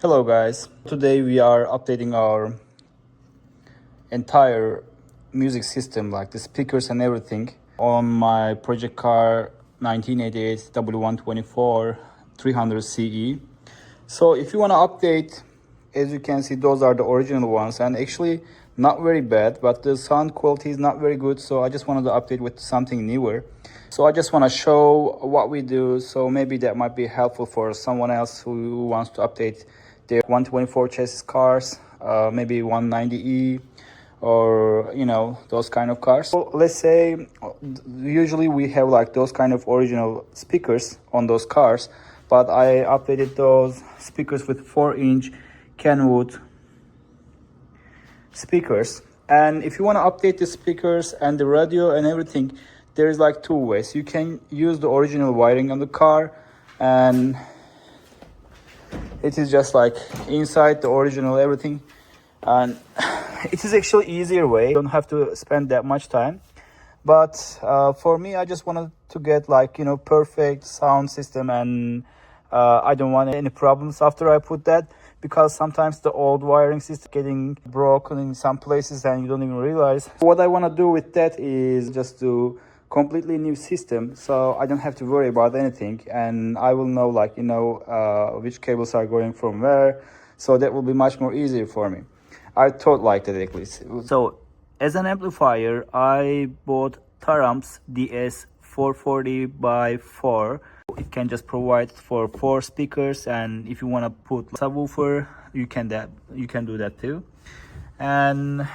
Hello guys, today we are updating our entire music system, like the speakers and everything, on my project car 1988 W124 300 CE. So if you want to update, as you can see, those are the original ones, and actually not very bad, but the sound quality is not very good, so I just wanted to update with something newer. So I just want to show what we do, so maybe that might be helpful for someone else who wants to update their 124 chassis cars, maybe 190E, or those kind of cars. So let's say usually we have like those kind of original speakers on those cars, but I updated those speakers with 4-inch Kenwood speakers. And if you want to update the speakers and the radio and everything, there is like two ways. You can use the original wiring on the car, and it is just like inside the original everything, and it is actually easier way. You don't have to spend that much time. But for me, I just wanted to get like perfect sound system, and I don't want any problems after I put that, because sometimes the old wiring system getting broken in some places and you don't even realize. What I want to do with that is just do completely new system, so I don't have to worry about anything, and I will know like which cables are going from where, so that will be much more easier for me. I thought like that at least. So as an amplifier, I bought Taram's DS440x4. It can just provide for 4 speakers, and if you want to put subwoofer, you can do that too. And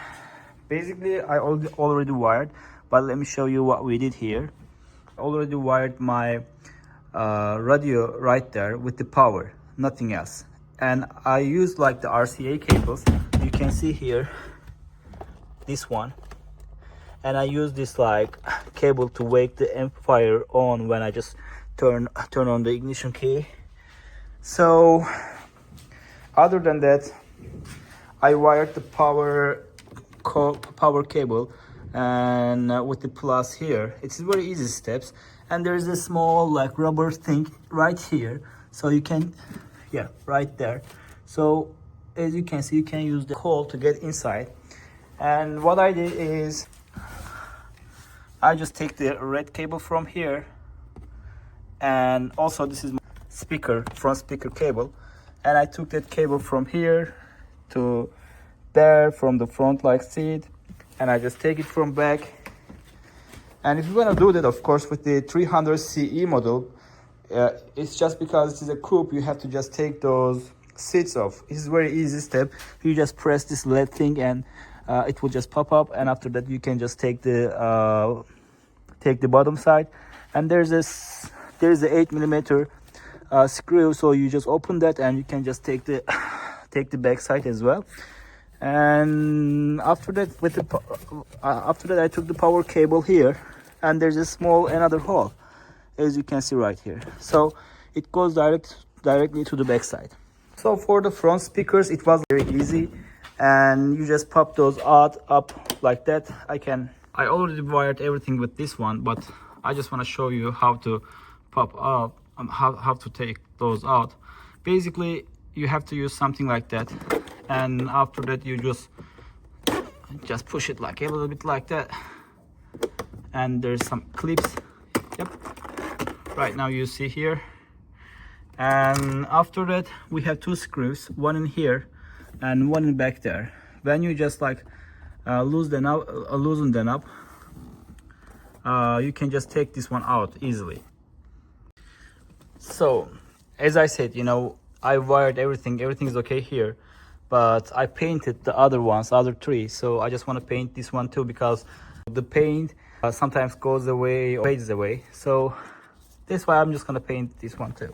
basically I already wired, but let me show you what we did here. I already wired my radio right there with the power, nothing else. And I used like the RCA cables, you can see here, this one. And I use this like cable to wake the amplifier on when I just turn on the ignition key. So other than that, I wired the power cable, and with the plus here, it's very easy steps. And there's a small like rubber thing right here, so you can, yeah, right there. So as you can see, you can use the hole to get inside. And what I did is I just take the red cable from here, and also this is my front speaker cable, and I took that cable from here to there, from the front like seat, and I just take it from back. And if you want to do that, of course, with the 300 CE model, it's just because it is a coupe, you have to just take those seats off. It's a very easy step. You just press this LED thing, and it will just pop up, and after that you can just take the bottom side, and there's a 8mm screw, so you just open that and you can just take the back side as well. And after that I took the power cable here, and there's a small another hole, as you can see right here, so it goes directly to the back side. So for the front speakers, it was very easy, and you just pop those out up like that. I already wired everything with this one, but I just want to show you how to pop up, how to take those out. Basically you have to use something like that, and after that you just push it like a little bit like that, and there's some clips. Yep, right now you see here. And after that we have 2 screws, one in here and one in back there. When you just like loosen them up, you can just take this one out easily. So as I said, I wired everything is okay here, but I painted the other 3, so I just want to paint this one too, because the paint sometimes goes away or fades away, so that's why I'm just gonna paint this one too.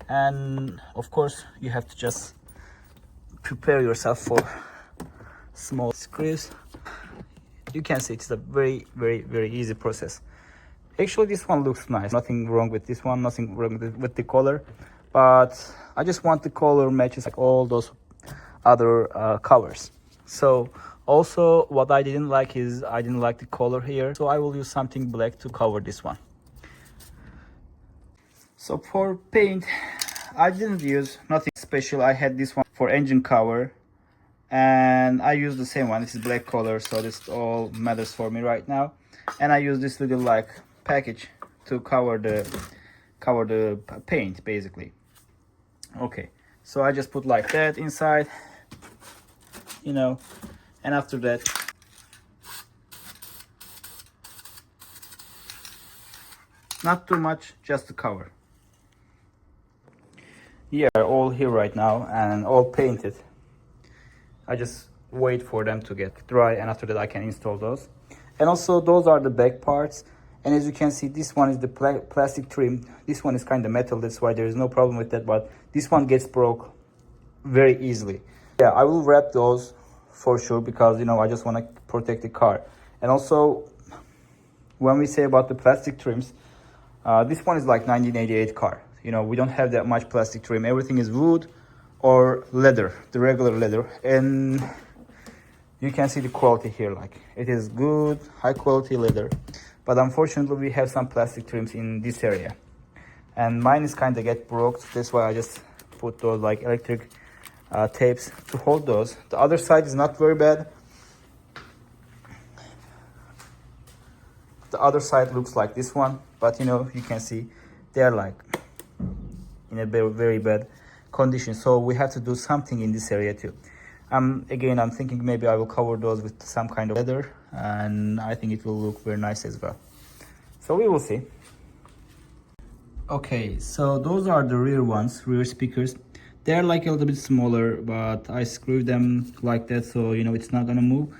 And of course you have to just prepare yourself for small screws. You can see it's a very easy process. Actually this one looks nice, nothing wrong with this one, nothing wrong with the color, but I just want the color matches like all those other covers. So also what I didn't like is I didn't like the color here, so I will use something black to cover this one. So for paint, I didn't use nothing special. I had this one for engine cover, and I use the same one. This is black color, so this all matters for me right now. And I use this little like package to cover the paint basically. Okay, so I just put like that inside, you know, and after that not too much, just to cover. Yeah, all here right now and all painted. I just wait for them to get dry, and after that I can install those. And also those are the back parts, and as you can see, this one is the plastic trim. This one is kind of metal, that's why there is no problem with that, but this one gets broke very easily. Yeah, I will wrap those for sure, because you know, I just want to protect the car. And also, when we say about the plastic trims, this one is like 1988 car. You know, we don't have that much plastic trim. Everything is wood or leather, the regular leather. And you can see the quality here, like it is good, high quality leather. But unfortunately, we have some plastic trims in this area. And mine is kind of get broke. That's why I just put those like electric tapes to hold those. The other side is not very bad. The other side looks like this one, but you know, you can see they're like in a very, very bad condition. So we have to do something in this area too. Again, I'm thinking maybe I will cover those with some kind of leather, and I think it will look very nice as well. So we will see. Okay, so those are the rear ones, rear speakers. They're like a little bit smaller, but I screwed them like that, so you know, it's not gonna move.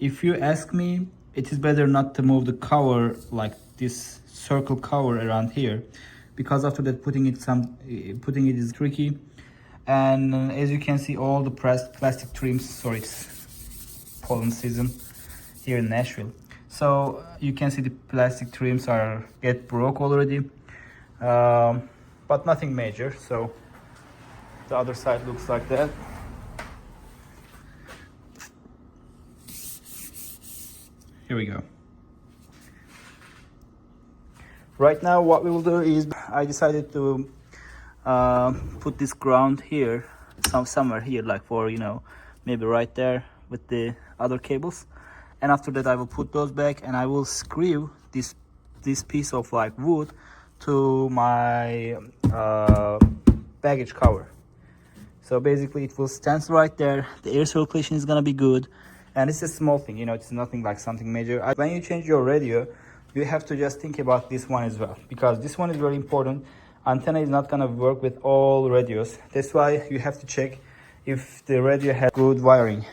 If you ask me, it is better not to move the cover, like this circle cover around here, because after that putting it is tricky. And as you can see, all the plastic trims, sorry, it's pollen season here in Nashville, so you can see the plastic trims are get broke already, but nothing major. So the other side looks like that. Here we go. Right now what we will do is, I decided to put this ground here, somewhere here, like for, you know, maybe right there with the other cables. And after that I will put those back, and I will screw this piece of like wood to my baggage cover. So basically it will stand right there, the air circulation is gonna be good, and it's a small thing, you know, it's nothing like something major. When you change your radio, you have to just think about this one as well, because this one is very important. Antenna is not gonna work with all radios. That's why you have to check if the radio has good wiring,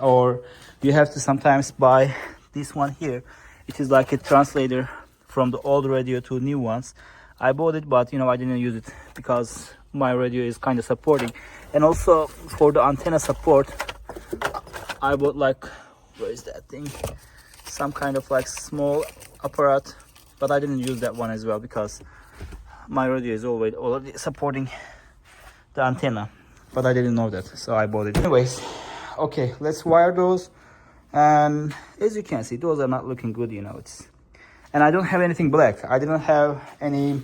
or you have to sometimes buy this one here. It is like a translator from the old radio to new ones. I bought it, but you know, I didn't use it because my radio is kind of supporting. And also for the antenna support, I bought like, where is that thing? Some kind of like small apparat, but I didn't use that one as well because my radio is already supporting the antenna, but I didn't know that, so I bought it anyways. Okay, let's wire those. And as you can see, those are not looking good, you know. And I don't have anything black. I didn't have any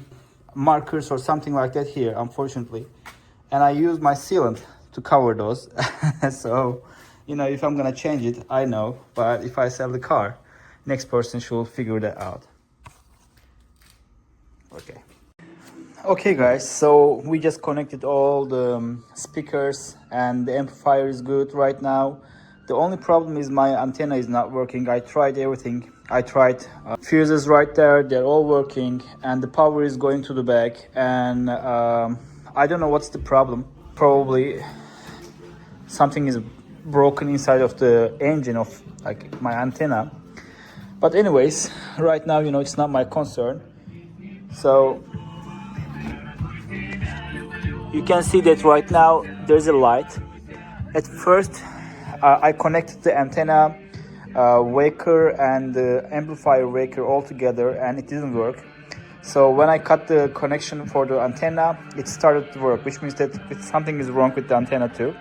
markers or something like that here, unfortunately. And I used my sealant to cover those. So, you know, if I'm gonna change it, I know. But if I sell the car, next person should figure that out. Okay. Okay guys, so we just connected all the speakers, and the amplifier is good right now. The only problem is my antenna is not working. I tried everything. I tried fuses right there, they're all working, and the power is going to the back, and I don't know what's the problem. Probably something is broken inside of the engine of like my antenna. But anyways, right now, you know, it's not my concern. So you can see that right now there's a light. At first I connected the antenna waker and the amplifier waker all together, and it didn't work. So when I cut the connection for the antenna, it started to work, which means that something is wrong with the antenna too.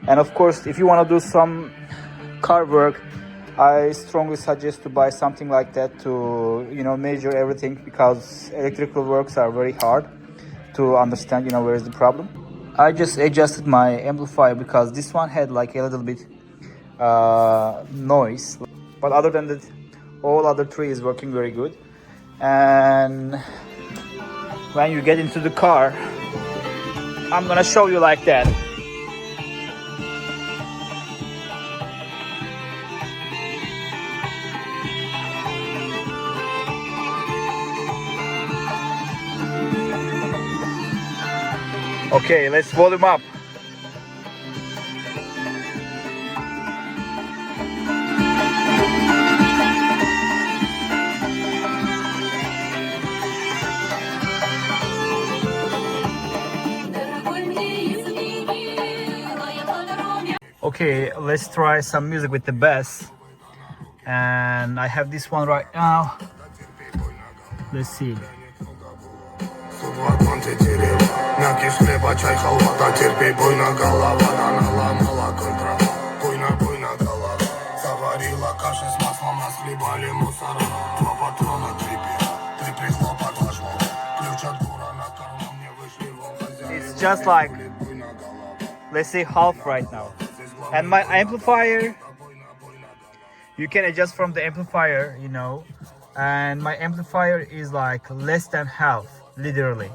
And of course, if you want to do some car work, I strongly suggest to buy something like that to, you know, measure everything, because electrical works are very hard to understand, you know, where is the problem. I just adjusted my amplifier because this one had like a little bit noise, but other than that, all other three is working very good. And when you get into the car, I'm gonna show you like that. Okay, let's volume up. Okay, let's try some music with the bass. And I have this one right now. Let's see. It's just like, let's say, half right now. And my amplifier, you can adjust from the amplifier, you know, and my amplifier is like less than half, literally.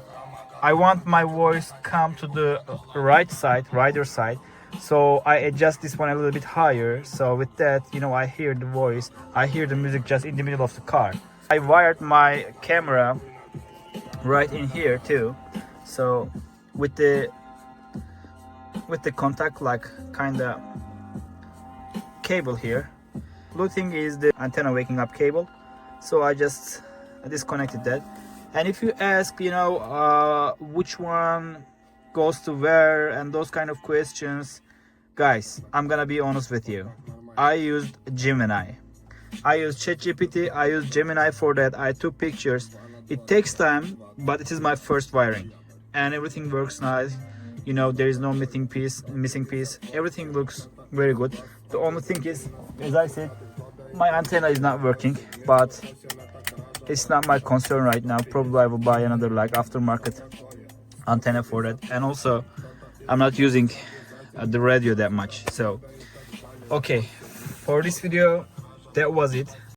I want my voice come to the right side, rider side, so I adjust this one a little bit higher. So with that, you know, I hear the voice, I hear the music just in the middle of the car. I wired my camera right in here too, so with the contact like kind of cable here. Blue thing is the antenna waking up cable, so I just disconnected that. And if you ask, you know, which one goes to where and those kind of questions, guys, I'm gonna be honest with you. I used Gemini. I used ChatGPT, I used Gemini for that. I took pictures. It takes time, but it is my first wiring and everything works nice. You know, there is no missing piece. Everything looks very good. The only thing is, as I said, my antenna is not working, but it's not my concern right now. Probably I will buy another like aftermarket antenna for that. And also, I'm not using the radio that much. So, okay, for this video, that was it.